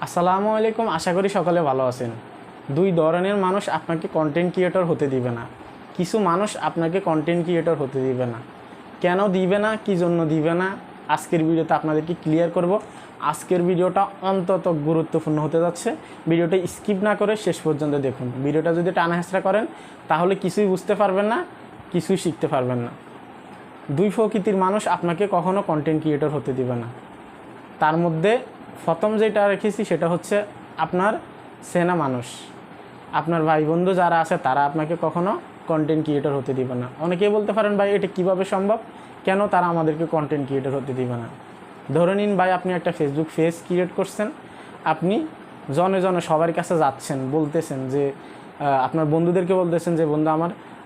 আসসালামু আলাইকুম। আশা করি সকলে ভালো আছেন। দুই ধরনের মানুষ আপনাকে কন্টেন্ট ক্রিয়েটর হতে দিবে না। কিছু মানুষ আপনাকে কন্টেন্ট ক্রিয়েটর হতে দিবে না। কেন দিবে না, কী জন্য দিবে না, আজকের ভিডিওতে আপনাদেরকে ক্লিয়ার করব। আজকের ভিডিওটা অন্তত গুরুত্বপূর্ণ হতে যাচ্ছে। ভিডিওটা স্কিপ না করে শেষ পর্যন্ত দেখুন। ভিডিওটা যদি টানা হেঁচড়া করেন তাহলে কিছুই বুঝতে পারবেন না, কিছুই শিখতে পারবেন না। দুই প্রকৃতির মানুষ আপনাকে কখনো কন্টেন্ট ক্রিয়েটর হতে দিবে না। তার মধ্যে প্রথম যেটা রেখেছি সেটা হচ্ছে আপনার চেনা মানুষ, আপনার ভাই বন্ধু যারা আছে তারা আপনাকে কখনো কন্টেন্ট ক্রিয়েটর হতে দিবে না। অনেকেই বলতে পারেন ভাই এটা কিভাবে সম্ভব, কেন তারা আমাদেরকে কন্টেন্ট ক্রিয়েটর হতে দিবে না। ধরে নিন ভাই আপনি একটা ফেসবুক পেজ ক্রিয়েট করছেন, আপনি জনে জনে সবার কাছে যাচ্ছেন, বলতেছেন যে আপনার বন্ধুদেরকে বলতেছেন যে বন্ধু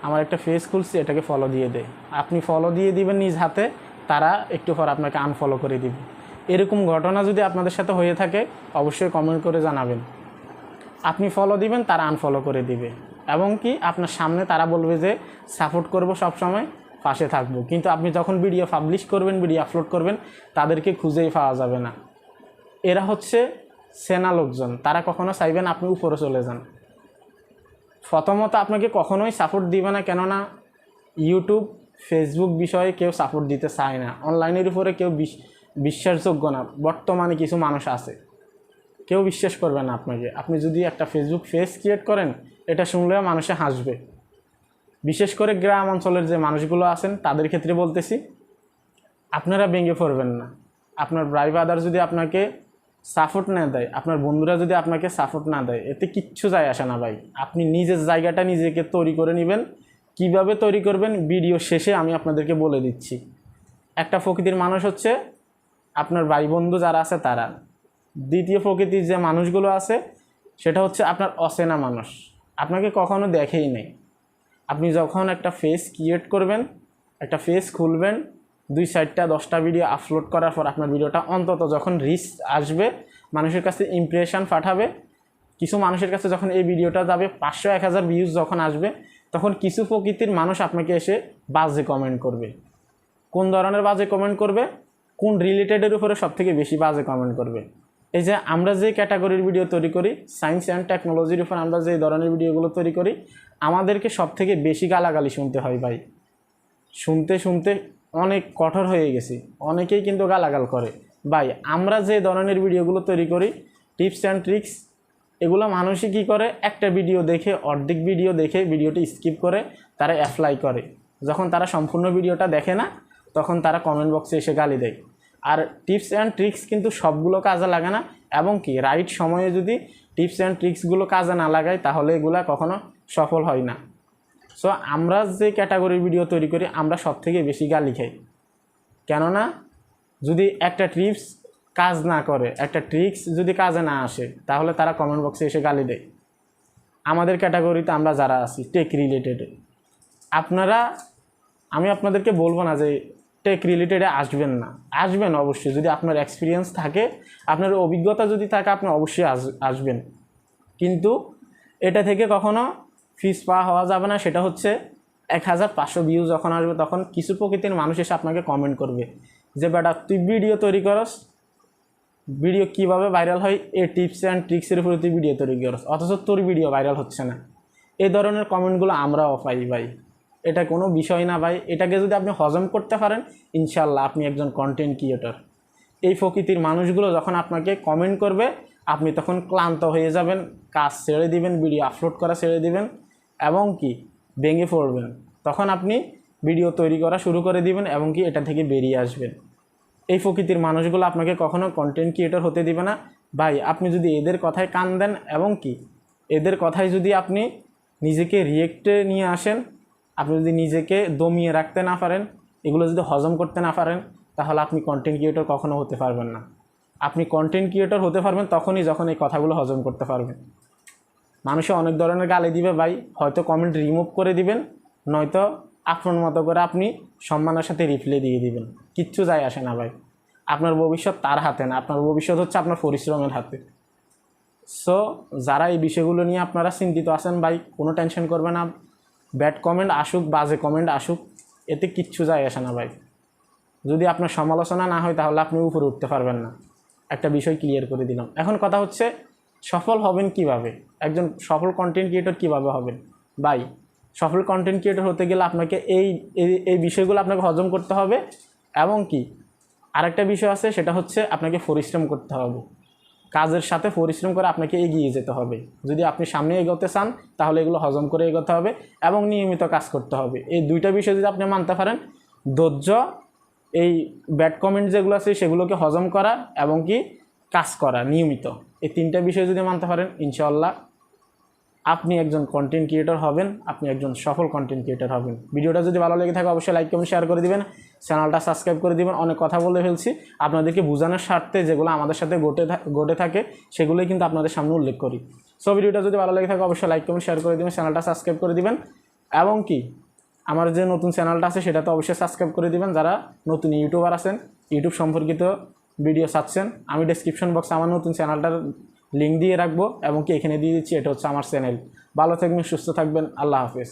আমার একটা পেজ খুলছি, এটাকে ফলো দিয়ে দে। আপনি ফলো দিয়ে দিবেন নিজ হাতে, তারা একটু পর আপনাকে আনফলো করে দিবে। এরকম ঘটনা যদি আপনাদের সাথে হয়ে থাকে অবশ্যই কমেন্ট করে জানাবেন। আপনি ফলো দিবেন, তারা আনফলো করে দিবে, এবং কি আপনার সামনে তারা বলবে যে সাপোর্ট করব, সবসময় পাশে থাকবো। কিন্তু আপনি যখন ভিডিও পাবলিশ করবেন, ভিডিও আপলোড করবেন, তাদেরকে খুঁজেই পাওয়া যাবে না। এরা হচ্ছে সেনা লোকজন, তারা কখনো চাইবেন আপনি উপরে চলে যান। প্রথমত আপনাকে কখনোই সাপোর্ট দিবে না, কেননা ইউটিউব ফেসবুক বিষয়ে কেউ সাপোর্ট দিতে চায় না। অনলাইনের উপরে কেউ বিশ্বাসযোগ্য না। বর্তমানে কিছু মানুষ আছে, কেউ বিশ্বাস করবে না আপনাকে। আপনি যদি একটা ফেসবুক পেজ ক্রিয়েট করেন, এটা শুনলেও মানুষে হাসবে। বিশেষ করে গ্রাম অঞ্চলের যে মানুষগুলো আছেন তাদের ক্ষেত্রে বলতেছি, আপনারা ভেঙে পড়বেন না। আপনার ভাই ব্রাদার যদি আপনাকে সাপোর্ট না দেয়, আপনার বন্ধুরা যদি আপনাকে সাপোর্ট না দেয়, এতে কিচ্ছু যায় আসে না ভাই। আপনি নিজের জায়গাটা নিজেকে তৈরি করে নেবেন। কিভাবে তৈরি করবেন ভিডিও শেষে আমি আপনাদেরকে বলে দিচ্ছি। একটা প্রকৃতির মানুষ হচ্ছে আপনার ভাই বন্ধু যারা আছে তারা। দ্বিতীয় প্রকৃতির যে মানুষগুলো আছে সেটা হচ্ছে আপনার অচেনা মানুষ, আপনাকে কখনো দেখেই নেই। আপনি যখন একটা পেজ ক্রিয়েট করবেন, একটা পেজ খুলবেন, 2-4টা 10টা ভিডিও আপলোড করার পর আপনার ভিডিওটা অন্তত যখন রিচ আসবে, মানুষের কাছে ইমপ্রেশন পাঠাবে, কিছু মানুষের কাছে যখন এই ভিডিওটা যাবে 500-1000 ভিউজ যখন আসবে, তখন কিছু প্রকৃতির মানুষ আপনাকে এসে বাজে কমেন্ট করবে। কোন ধরনের বাজে কমেন্ট করবে, কোন রিলেটেডের উপরে সবথেকে বেশি বাজে কমেন্ট করবে? এই যে আমরা যে ক্যাটাগরির ভিডিও তৈরি করি, সায়েন্স অ্যান্ড টেকনোলজির উপর আমরা যে ধরনের ভিডিওগুলো তৈরি করি, আমাদেরকে সবথেকে বেশি গালাগালি শুনতে হয় ভাই। শুনতে শুনতে অনেক কঠোর হয়ে গেছি, অনেকেই কিন্তু গালাগাল করে ভাই। আমরা যে ধরনের ভিডিওগুলো তৈরি করি, টিপস অ্যান্ড ট্রিক্স, এগুলো মানুষই কী করে, একটা ভিডিও দেখে, অর্ধেক ভিডিও দেখে ভিডিওটি স্কিপ করে তারা অ্যাপ্লাই করে। যখন তারা সম্পূর্ণ ভিডিওটা দেখে না, তখন তারা কমেন্ট বক্সে এসে গালি দেয়। আর টিপস অ্যান্ড ট্রিক্স কিন্তু সবগুলো কাজে লাগে না, এবং কি রাইট সময়ে যদি টিপস অ্যান্ড ট্রিক্সগুলো কাজে না লাগায় তাহলে এগুলো কখনো সফল হয় না। সো আমরা যে ক্যাটাগরির ভিডিও তৈরি করি, আমরা সব থেকে বেশি গালি খাই। কেননা যদি একটা টিপস কাজ না করে, একটা ট্রিক্স যদি কাজে না আসে, তাহলে তারা কমেন্ট বক্সে এসে গালি দেয়। আমাদের ক্যাটাগরিতে আমরা যারা আছি টেক রিলেটেডে, আমি আপনাদেরকে বলবো না যে টেক রিলেটেডে আসবেন না, আসবেন অবশ্যই। যদি আপনার এক্সপিরিয়েন্স থাকে, আপনার অভিজ্ঞতা যদি থাকে, আপনি অবশ্যই আসবেন। কিন্তু এটা থেকে কখনো ফিস পাওয়া হওয়া যাবে না। সেটা হচ্ছে 1500 ভিউজ যখন আসবে, তখন কিছু প্রকৃতির মানুষ এসে আপনাকে কমেন্ট করবে যে বেটা তুই ভিডিও তৈরি করস, ভিডিও কীভাবে ভাইরাল হয় এই টিপস অ্যান্ড ট্রিক্সের উপরে তুই ভিডিও তৈরি করস, অথচ তোর ভিডিও ভাইরাল হচ্ছে না। এই ধরনের কমেন্টগুলো আমরাও পাই ভাই। এটা কোনো বিষয় না ভাই। এটাকে যদি আপনি হজম করতে পারেন, ইনশাল্লাহ আপনি একজন কন্টেন্ট ক্রিয়েটর। এই প্রকৃতির মানুষগুলো যখন আপনাকে কমেন্ট করবে, আপনি তখন ক্লান্ত হয়ে যাবেন, কাজ ছেড়ে দিবেন, ভিডিও আপলোড করা ছেড়ে দিবেন, এবং কি ভেঙে পড়বেন। তখন আপনি ভিডিও তৈরি করা শুরু করে দিবেন, এবং কি এটা থেকে বেরিয়ে আসবেন। এই প্রকৃতির মানুষগুলো আপনাকে কখনো কন্টেন্ট ক্রিয়েটর হতে দিবে না ভাই। আপনি যদি এদের কথায় কান দেন, এবং কি এদের কথায় যদি আপনি নিজেকে রিয়েক্টে নিয়ে আসেন, আপনি যদি নিজেকে দমিয়ে রাখতে না পারেন, এগুলো যদি হজম করতে না পারেন, তাহলে আপনি কন্টেন্ট ক্রিয়েটর কখনো হতে পারবেন না। আপনি কন্টেন্ট ক্রিয়েটর হতে পারবেন তখনই যখন এই কথাগুলো হজম করতে পারবেন। মানুষে অনেক ধরনের গালি দিবে ভাই, হয়তো কমেন্ট রিমুভ করে দিবেন, নয়তো আপনার মতো করে আপনি সম্মানের সাথে রিপ্লাই দিয়ে দিবেন। কিচ্ছু যায় আসে না ভাই। আপনার ভবিষ্যৎ তার হাতে না, আপনার ভবিষ্যৎ হচ্ছে আপনার পরিশ্রমের হাতে। সো যারা এই বিষয়গুলো নিয়ে আপনারা চিন্তিত আছেন ভাই, কোনো টেনশন করবে না। ব্যাড কমেন্ট আসুক, বাজে কমেন্ট আসুক, এতে কিচ্ছু যায় আসে না ভাই। যদি আপনার সমালোচনা না হয় তাহলে আপনি উপরে উঠতে পারবেন না। একটা বিষয় ক্লিয়ার করে দিলাম। এখন কথা হচ্ছে সফল হবেন কিভাবে, একজন সফল কন্টেন্ট ক্রিয়েটর কিভাবে হবেন ভাই? সফল কন্টেন্ট ক্রিয়েটর হতে গেলে আপনাকে এই এই বিষয়গুলো আপনাকে হজম করতে হবে, এবং কি আরেকটা বিষয় আছে, সেটা হচ্ছে আপনাকে পরিশ্রম করতে হবে। কাজের সাথে পরিশ্রম করে আপনাকে এগিয়ে যেতে হবে। যদি আপনি সামনে এগোতে চান তাহলে এগুলো হজম করে এগোতে হবে এবং নিয়মিত কাজ করতে হবে। এই দুইটা বিষয় যদি আপনি মানতে পারেন, ধৈর্য, এই ব্যাড কমেন্ট যেগুলো আছে সেগুলোকে হজম করা এবং কি কাজ করা নিয়মিত, এই তিনটা বিষয় যদি মানতে পারেন, ইনশাআল্লাহ আপনি একজন কন্টেন্ট ক্রিয়েটর হবেন, আপনি একজন সফল কন্টেন্ট ক্রিয়েটর হবেন। ভিডিওটা যদি ভালো লেগে থাকে অবশ্যই লাইক কমেন্ট শেয়ার করে দিবেন, চ্যানেলটা সাবস্ক্রাইব করে দিবেন। অনেক কথা বলে ফেলছি, আপনাদেরকে বোঝানোর স্বার্থে যেগুলো আমাদের সাথে ঘটে থাকে সেগুলোই কিন্তু আপনাদের সামনে উল্লেখ করি। সো ভিডিওটা যদি ভালো লেগে থাকে অবশ্যই লাইক কমেন্ট শেয়ার করে দিবেন, চ্যানেলটা সাবস্ক্রাইব করে দিবেন, এবং কি আমার যে নতুন চ্যানেলটা আছে সেটা তো অবশ্যই সাবস্ক্রাইব করে দিবেন। যারা নতুন ইউটিউবার আছেন, ইউটিউব সম্পর্কিত ভিডিও চাচ্ছেন, আমি ডেসক্রিপশন বক্সে আমার নতুন চ্যানেলটার লিঙ্ক দিয়ে রাখবো এবং কি এখানে দিয়ে দিচ্ছি, এটা হচ্ছে আমার চ্যানেল। ভালো থাকবেন, সুস্থ থাকবেন, আল্লাহ হাফেজ।